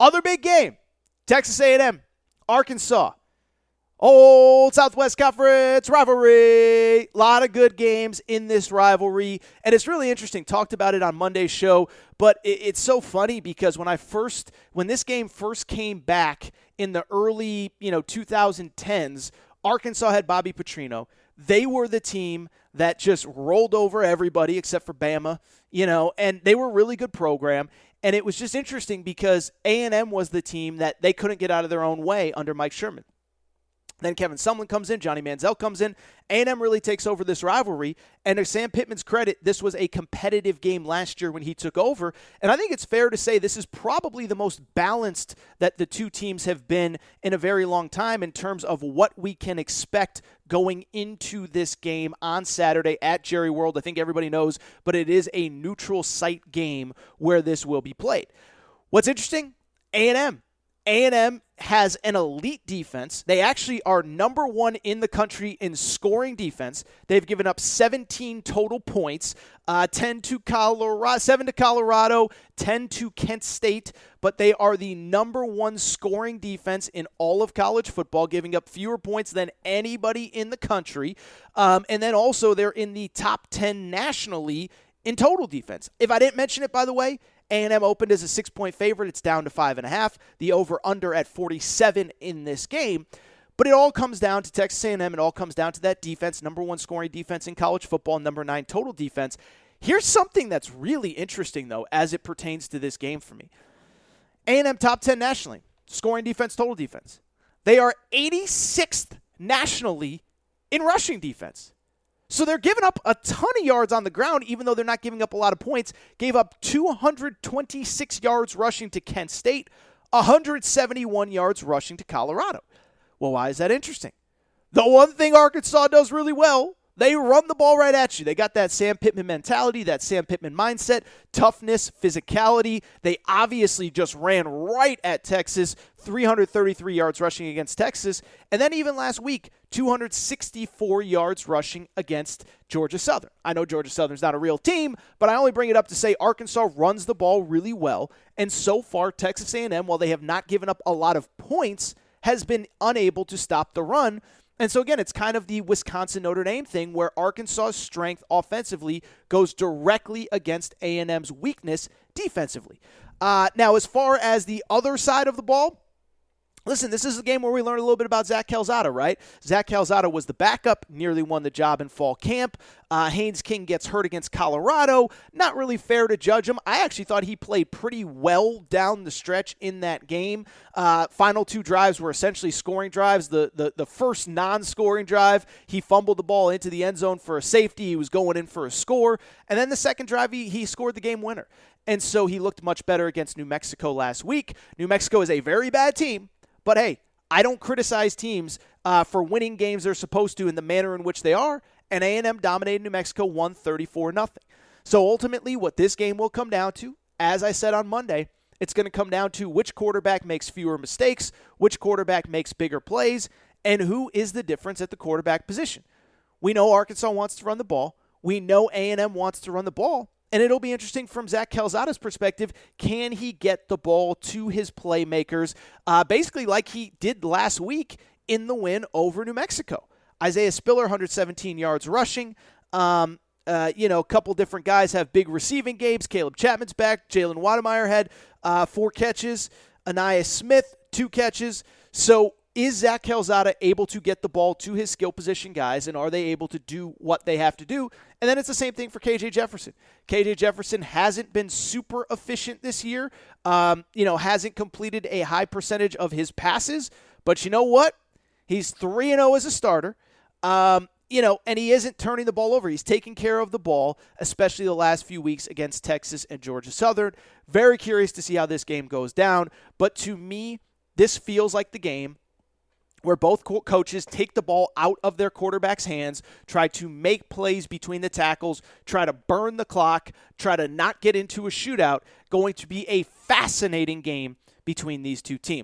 Other big game, Texas A&M, Arkansas. Old Southwest Conference rivalry. A lot of good games in this rivalry. And it's really interesting. Talked about it on Monday's show. But it's so funny because when this game first came back in the early 2010s, Arkansas had Bobby Petrino. They were the team that just rolled over everybody except for Bama, and they were a really good program. And it was just interesting because A&M was the team that they couldn't get out of their own way under Mike Sherman. Then Kevin Sumlin comes in, Johnny Manziel comes in. A&M really takes over this rivalry. And to Sam Pittman's credit, this was a competitive game last year when he took over. And I think it's fair to say this is probably the most balanced that the two teams have been in a very long time in terms of what we can expect going into this game on Saturday at Jerry World. I think everybody knows, but it is a neutral site game where this will be played. What's interesting? A&M. A&M has an elite defense. They actually are number one in the country in scoring defense. They've given up 17 total points, 7 to Colorado, 10 to Kent State, but they are the number one scoring defense in all of college football, giving up fewer points than anybody in the country. And then also they're in the top 10 nationally in total defense. If I didn't mention it, by the way, A&M opened as a 6-point favorite. It's down to 5.5. The over-under at 47 in this game. But it all comes down to Texas A&M. It all comes down to that defense, number one scoring defense in college football, number 9 total defense. Here's something that's really interesting, though, as it pertains to this game for me. A&M top 10 nationally, scoring defense, total defense. They are 86th nationally in rushing defense. So they're giving up a ton of yards on the ground, even though they're not giving up a lot of points. Gave up 226 yards rushing to Kent State, 171 yards rushing to Colorado. Well, why is that interesting? The one thing Arkansas does really well, they run the ball right at you. They got that Sam Pittman mentality, that Sam Pittman mindset, toughness, physicality. They obviously just ran right at Texas, 333 yards rushing against Texas. And then even last week, 264 yards rushing against Georgia Southern. I know Georgia Southern's not a real team, but I only bring it up to say Arkansas runs the ball really well. And so far, Texas A&M, while they have not given up a lot of points, has been unable to stop the run. And so, again, it's kind of the Wisconsin-Notre Dame thing where Arkansas's strength offensively goes directly against A&M's weakness defensively. Now, as far as the other side of the ball, listen, this is a game where we learn a little bit about Zach Calzada, right? Zach Calzada was the backup, nearly won the job in fall camp. Haynes King gets hurt against Colorado. Not really fair to judge him. I actually thought he played pretty well down the stretch in that game. Final 2 drives were essentially scoring drives. The first non-scoring drive, he fumbled the ball into the end zone for a safety. He was going in for a score. And then the second drive, he scored the game winner. And so he looked much better against New Mexico last week. New Mexico is a very bad team. But, hey, I don't criticize teams for winning games they're supposed to in the manner in which they are, and A&M dominated New Mexico 134-0. So, ultimately, what this game will come down to, as I said on Monday, it's going to come down to which quarterback makes fewer mistakes, which quarterback makes bigger plays, and who is the difference at the quarterback position. We know Arkansas wants to run the ball. We know A&M wants to run the ball. And it'll be interesting from Zach Calzada's perspective, can he get the ball to his playmakers, basically like he did last week in the win over New Mexico. Isaiah Spiller, 117 yards rushing. A couple different guys have big receiving games. Caleb Chapman's back. Jalen Wademeyer had 4 catches. Anais Smith, 2 catches. So is Zach Calzada able to get the ball to his skill position guys, and are they able to do what they have to do? And then it's the same thing for KJ Jefferson. KJ Jefferson hasn't been super efficient this year, hasn't completed a high percentage of his passes, but you know what? He's 3-0 as a starter, and he isn't turning the ball over. He's taking care of the ball, especially the last few weeks against Texas and Georgia Southern. Very curious to see how this game goes down, but to me, this feels like the game where both coaches take the ball out of their quarterback's hands, try to make plays between the tackles, try to burn the clock, try to not get into a shootout. Going to be a fascinating game between these two teams.